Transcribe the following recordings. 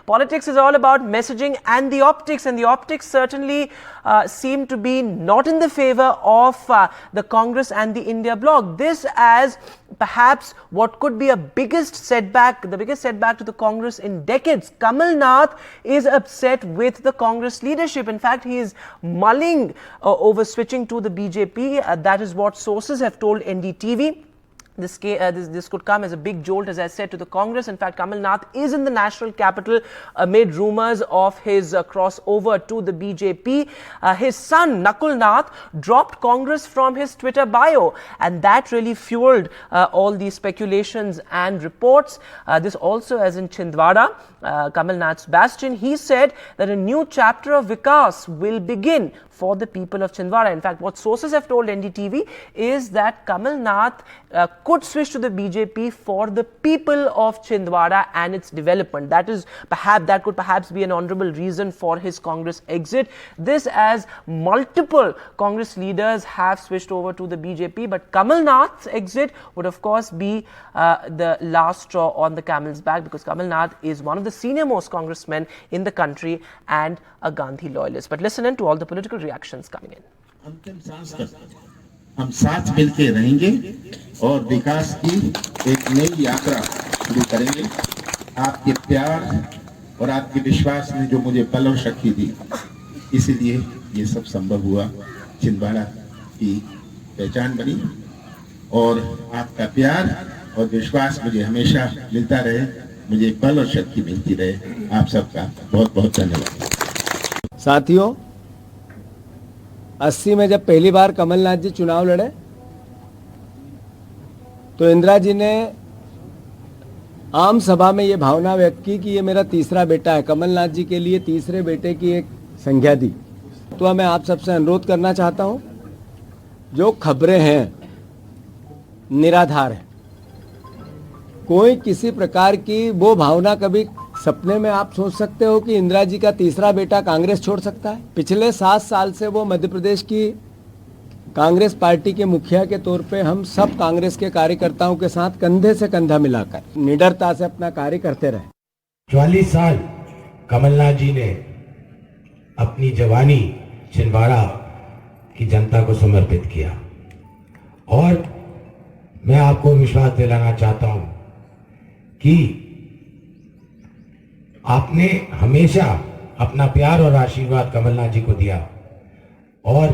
Politics is all about messaging and the optics certainly seem to be not in the favor of the Congress and the India bloc. This as perhaps what could be the biggest setback to the Congress in decades. Kamal Nath is upset with the Congress leadership. In fact, he is mulling over switching to the BJP. That is what sources have told NDTV. This could come as a big jolt, as I said, to the Congress. In fact, Kamal Nath is in the national capital amid rumours of his crossover to the BJP. His son, Nakul Nath, dropped Congress from his Twitter bio, and that really fueled all these speculations and reports. This also, as in Chhindwara, Kamal Nath's bastion, he said that a new chapter of Vikas will begin for the people of Chhindwara. In fact, what sources have told NDTV is that Kamal Nath could switch to the BJP for the people of Chhindwara and its development. That could perhaps be an honourable reason for his Congress exit. This as multiple Congress leaders have switched over to the BJP, but Kamal Nath's exit would of course be the last straw on the camel's back, because Kamal Nath is one of the senior most congressmen in the country and a Gandhi loyalist. But listen in to all the political reactions coming in. अंतिम सांस तक हम साथ मिलकर रहेंगे और विकास की एक नई यात्रा शुरू करेंगे। आपके प्यार और आपके विश्वास ने जो मुझे बल और शक्ति दी, इसीलिए ये सब संभव हुआ। छिंदवाड़ा की पहचान बनी और आपका प्यार और विश्वास मुझे हमेशा मिलता रहे, मुझे बल और शक्ति मिलती रहे। आप सबका बहुत बहुत धन्यवाद। साथियों, 80 में जब पहली बार कमलनाथ जी चुनाव लड़े तो इंदिरा जी ने आम सभा में ये भावना व्यक्त की कि ये मेरा तीसरा बेटा है। कमलनाथ जी के लिए तीसरे बेटे की एक संज्ञा दी। तो मैं आप सबसे अनुरोध करना चाहता हूं, जो खबरें हैं निराधार है। कोई किसी प्रकार की वो भावना, कभी सपने में आप सोच सकते हो कि इंदिरा जी का तीसरा बेटा कांग्रेस छोड़ सकता है? पिछले 7 साल से वो मध्य प्रदेश की कांग्रेस पार्टी के मुखिया के तौर पे हम सब कांग्रेस के कार्यकर्ताओं के साथ कंधे से कंधा मिलाकर निडरता से अपना कार्य करते रहे। 44 साल कमलनाथ जी ने अपनी जवानी छिंदवाड़ा की जनता को समर्पित किया और मैं आपको विश्वास दिलाना चाहता हूं कि आपने हमेशा अपना प्यार और आशीर्वाद कमलनाथ जी को दिया और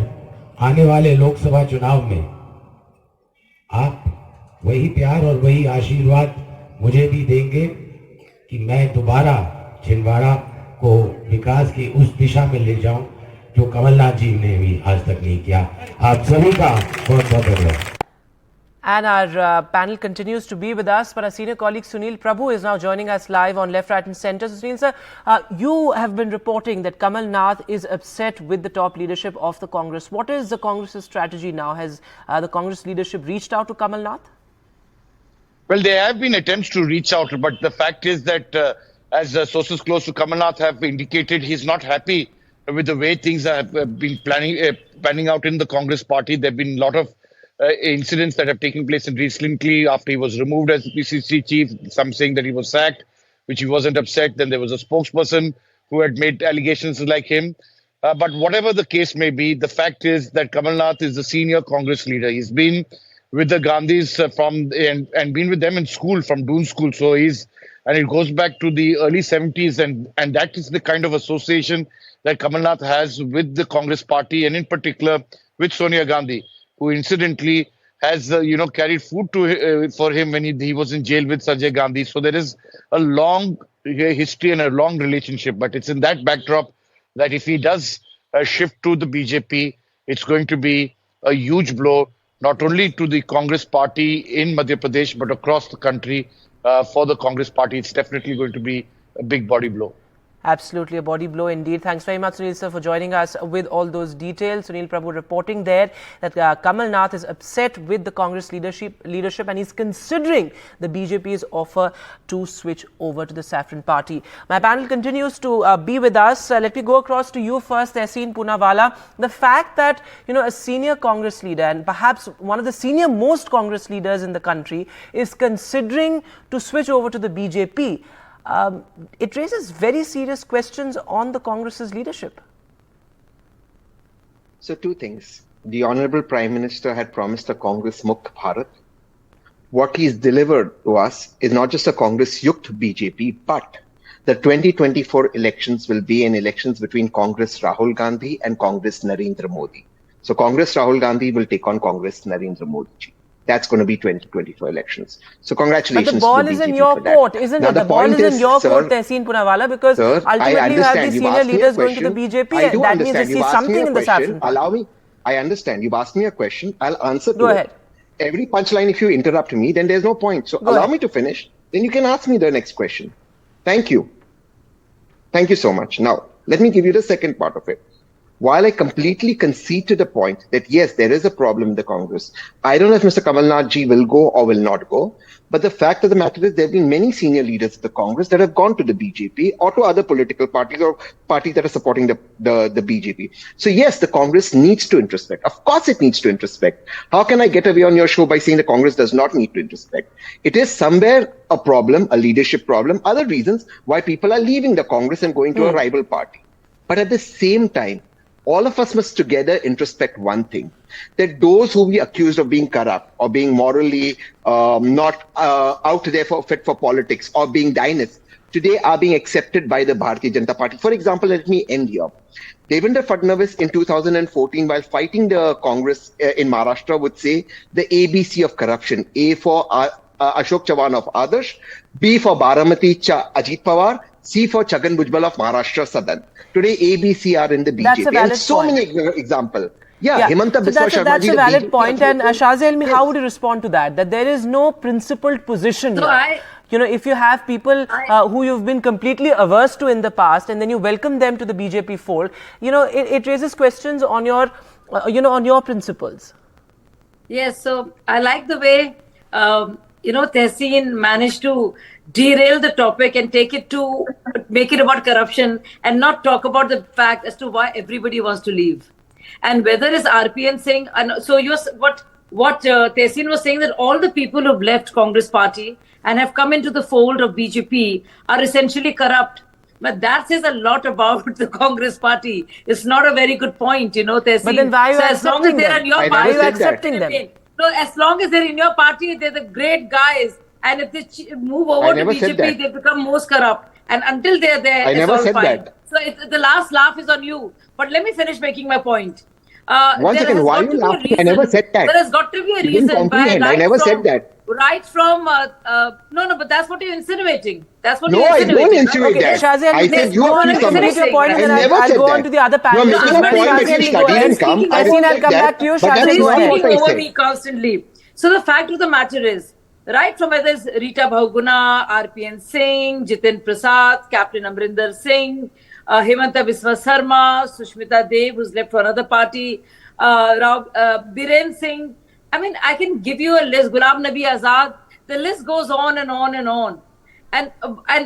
आने वाले लोकसभा चुनाव में आप वही प्यार और वही आशीर्वाद मुझे भी देंगे कि मैं दोबारा छिंदवाड़ा को विकास की उस दिशा में ले जाऊं जो कमलनाथ जी ने भी आज तक नहीं किया। आप सभी का बहुत बहुत धन्यवाद। And our panel continues to be with us, but our senior colleague Sunil Prabhu is now joining us live on Left, Right and Centre. So Sunil sir, you have been reporting that Kamal Nath is upset with the top leadership of the Congress. What is the Congress's strategy now? Has the Congress leadership reached out to Kamal Nath? Well, there have been attempts to reach out, but the fact is that as sources close to Kamal Nath have indicated, he's not happy with the way things have been panning out in the Congress party. There have been a lot of incidents that have taken place recently after he was removed as the PCC chief, some saying that he was sacked, which he wasn't upset. Then there was a spokesperson who had made allegations like him. But whatever the case may be, the fact is that Kamal Nath is the senior Congress leader. He's been with the Gandhis and been with them in school, from Doon School. So and it goes back to the early 70s, and that is the kind of association that Kamal Nath has with the Congress party, and in particular with Sonia Gandhi, who incidentally has carried food for him when he was in jail with Sanjay Gandhi. So there is a long history and a long relationship. But it's in that backdrop that if he does shift to the BJP, it's going to be a huge blow, not only to the Congress party in Madhya Pradesh, but across the country. For the Congress party, it's definitely going to be a big body blow. Absolutely a body blow indeed. Thanks very much, Sunil sir, for joining us with all those details. Sunil Prabhu reporting there that Kamal Nath is upset with the Congress leadership and he's considering the BJP's offer to switch over to the Saffron Party. My panel continues to be with us. Let me go across to you first, Tehseen Poonawalla. The fact that, a senior Congress leader and perhaps one of the senior most Congress leaders in the country is considering to switch over to the BJP. it raises very serious questions on the Congress's leadership. So two things. The Honorable Prime Minister had promised a Congress Mukt Bharat. What he's delivered to us is not just a Congress Yukt BJP, but the 2024 elections will be an elections between Congress Rahul Gandhi and Congress Narendra Modi. So Congress Rahul Gandhi will take on Congress Narendra Modi ji. That's going to be 2024 elections. So congratulations. But the ball to is BJP in your for that. court, isn't Now, it? The ball is in your sir, court, Tehseen Poonawalla, because sir, ultimately you have the senior leaders going to the BJP. I do That means understand. they see You've asked me something a in the question. saffron party. Allow me. I understand. You've asked me a question. I'll answer to Go it. ahead. Every punchline, if you interrupt me, then there's no point. So allow me to finish. Then you can ask me the next question. Thank you. Thank you so much. Now, let me give you the second part of it. While I completely concede to the point that, yes, there is a problem in the Congress, I don't know if Mr. Kamal Nath ji will go or will not go. But the fact of the matter is there have been many senior leaders of the Congress that have gone to the BJP or to other political parties or parties that are supporting the BJP. So, yes, the Congress needs to introspect. Of course, it needs to introspect. How can I get away on your show by saying the Congress does not need to introspect? It is somewhere a problem, a leadership problem, other reasons why people are leaving the Congress and going to a rival party. But at the same time, all of us must together introspect one thing, that those who we accused of being corrupt or being morally not out there for fit for politics or being dynasts, today are being accepted by the Bharatiya Janata Party. For example, let me end here. Devendra Fadnavis in 2014, while fighting the Congress in Maharashtra, would say the ABC of corruption. A for Ashok Chavan of Adarsh, B for Baramati Ajit Pawar, C for Chhagan Bhujbal of Maharashtra Sadan. Today, ABC are in the BJP. That's a valid and so point. many examples. Yeah, Himanta Biswa Sharma that's ji, a the valid BJP point. And Shahzi Almi, Yes. how would you respond to that? That there is no principled position So here. You know, if you have people who you've been completely averse to in the past, and then you welcome them to the BJP fold, you know, it raises questions on your, on your principles. Yes, so I like the way, Tehseen managed to derail the topic and make it about corruption and not talk about the fact as to why everybody wants to leave. And whether it's RPN saying, and so what Tehseen was saying, that all the people who've left Congress party and have come into the fold of BJP are essentially corrupt. But that says a lot about the Congress party. It's not a very good point, Tehseen. But then why are you as long as accepting they're them? in your I party, never Why are you said that. accepting them? No, as long as they're in your party, they're the great guys. And if they move over to never said BJP, that. they become most corrupt. And until they're there, I it's never all said fine. that. So the last laugh is on you. But let me finish making my point. One There second, has why got are you to be a laughing? I never reason- said that. There has got to be a You didn't reason. comprehend. I never said that. Right from, no, but that's what you're insinuating. That's what No, you're I insinuating. don't insinuate Okay, that. Shahzi Almi, I said you go are on doing and something. finish your point, and then I never I'll said go that. on to the other You are panelists. making a Shahzi point that Almi, you go studied ahead. and come. I Tehseen, don't I'll like come that, back to you. but Shahzi, that's He's go not ahead. what speaking I over said. me constantly. So the fact of the matter is, right from whether it's Rita Bahuguna, RPN Singh, Jitin Prasad, Captain Amrinder Singh, Himanta Biswa Sarma, Sushmita Dev, who's left for another party, Biren Singh. I mean, I can give you a list. Ghulam Nabi Azad. The list goes on and on and on. And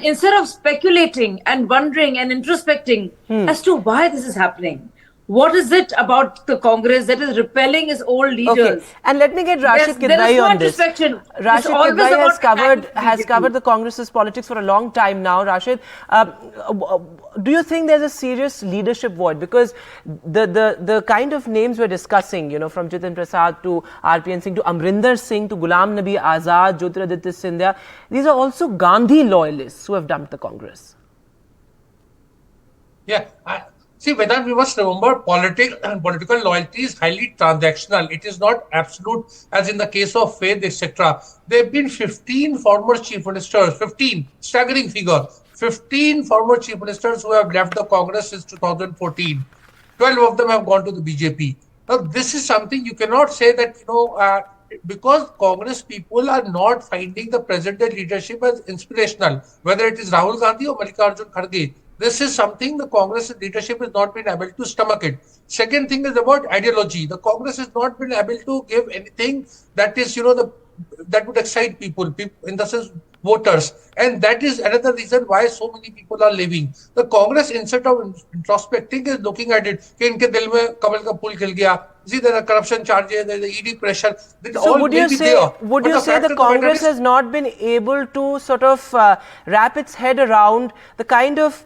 instead of speculating and wondering and introspecting as to why this is happening, what is it about the Congress that is repelling its old leaders? Okay, and let me get Rashid There is Kidwai no on this. introspection. It's Rashid always Kidwai about has attacking covered BJP. the Congress's politics for a long time now. Rashid, do you think there's a serious leadership void? Because the kind of names we're discussing, from Jitin Prasad to RPN Singh to Amrinder Singh to Ghulam Nabi Azad, Jyotiraditya Scindia, these are also Gandhi loyalists who have dumped the Congress. Yeah. See, Vedant, we must remember political loyalty is highly transactional. It is not absolute, as in the case of faith, etc. There have been 15 former chief ministers, 15, staggering figure, 15 former chief ministers who have left the Congress since 2014. 12 of them have gone to the BJP. Now, this is something you cannot say that, because Congress people are not finding the present day leadership as inspirational, whether it is Rahul Gandhi or Mallikarjun Kharge. This is something the Congress leadership has not been able to stomach it. Second thing is about ideology. The Congress has not been able to give anything that is, that would excite people. In the sense, voters. And that is another reason why so many people are leaving. The Congress, instead of introspecting, is looking at it. कि इनके दिल में कमल का फूल खिल गया. See, there are corruption charges, there is ED pressure. So would you say the Congress has not been able to sort of wrap its head around the kind of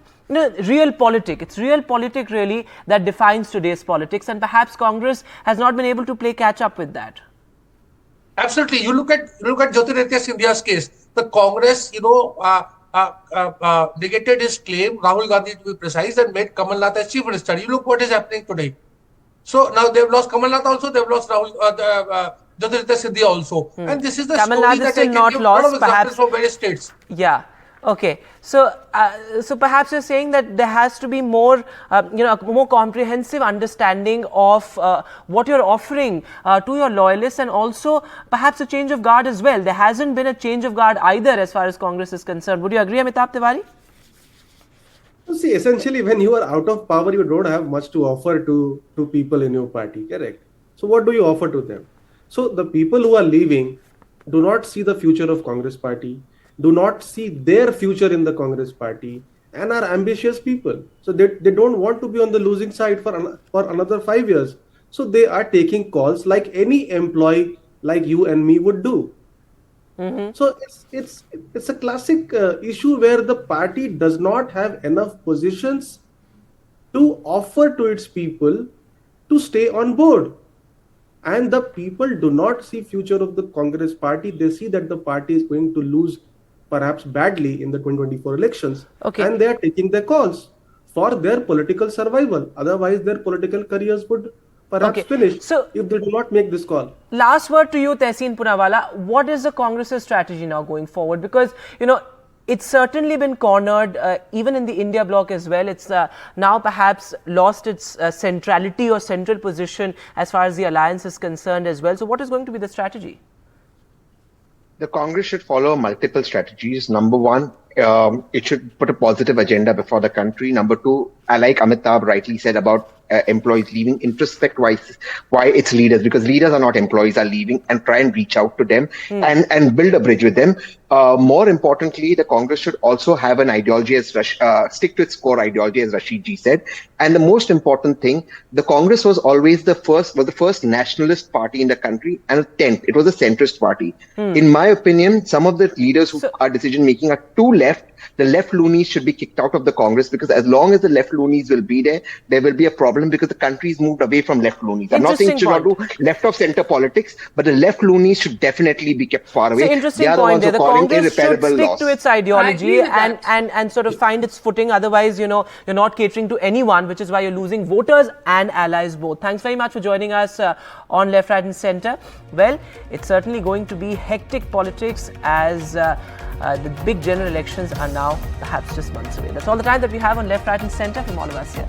real politic? It's real politic really that defines today's politics, and perhaps Congress has not been able to play catch up with that. Absolutely. You look at Jyotiraditya Scindia's case. The Congress, negated his claim, Rahul Gandhi to be precise, and made Kamal Nath as chief minister. You look what is happening today. So now they've lost Kamal Nath also, they've lost Jyotiraditya Scindia also. And this is the Kamal story Nath is that I still can not give lost, a lot of examples perhaps. from various states. Yeah. Okay. So perhaps you're saying that there has to be more, a more comprehensive understanding of what you're offering to your loyalists, and also perhaps a change of guard as well. There hasn't been a change of guard either as far as Congress is concerned. Would you agree, Amitabh Tiwari? See, essentially, when you are out of power, you don't have much to offer to people in your party, correct? So what do you offer to them? So the people who are leaving do not see the future of Congress party, do not see their future in the Congress party, and are ambitious people. So they don't want to be on the losing side for another 5 years. So they are taking calls like any employee like you and me would do. Mm-hmm. So it's a classic issue where the party does not have enough positions to offer to its people to stay on board. And the people do not see future of the Congress party. They see that the party is going to lose perhaps badly in the 2024 elections. Okay. And they are taking their calls for their political survival. Otherwise, their political careers would perhaps finish if they do not make this call. Last word to you, Tehseen Poonawalla. What is the Congress's strategy now going forward? Because, it's certainly been cornered, even in the India bloc as well. It's now perhaps lost its centrality or central position as far as the alliance is concerned as well. So what is going to be the strategy? The Congress should follow multiple strategies. Number one, it should put a positive agenda before the country. Number two, like Amitabh rightly said about employees leaving, introspect why its leaders, because leaders are not employees, are leaving, and try and reach out to them and build a bridge with them. More importantly, the Congress should also have an ideology as stick to its core ideology, as Rashid ji said. And the most important thing, the Congress was always the first nationalist party in the country, and it was a centrist party. In my opinion, some of the leaders who are decision making are too left. The left loonies should be kicked out of the Congress, because as long as the left loonies will be there, there will be a problem, because the country's moved away from left loonies. I'm not saying it should not do left of center politics, but the left loonies should definitely be kept far away. So interesting point there. The Congress should stick to its ideology and sort of find its footing. Otherwise, you're not catering to anyone, which is why you're losing voters and allies both. Thanks very much for joining us on Left, Right and Centre. Well, it's certainly going to be hectic politics as the big general elections are now perhaps just months away. That's all the time that we have on Left, Right and Centre from all of us here.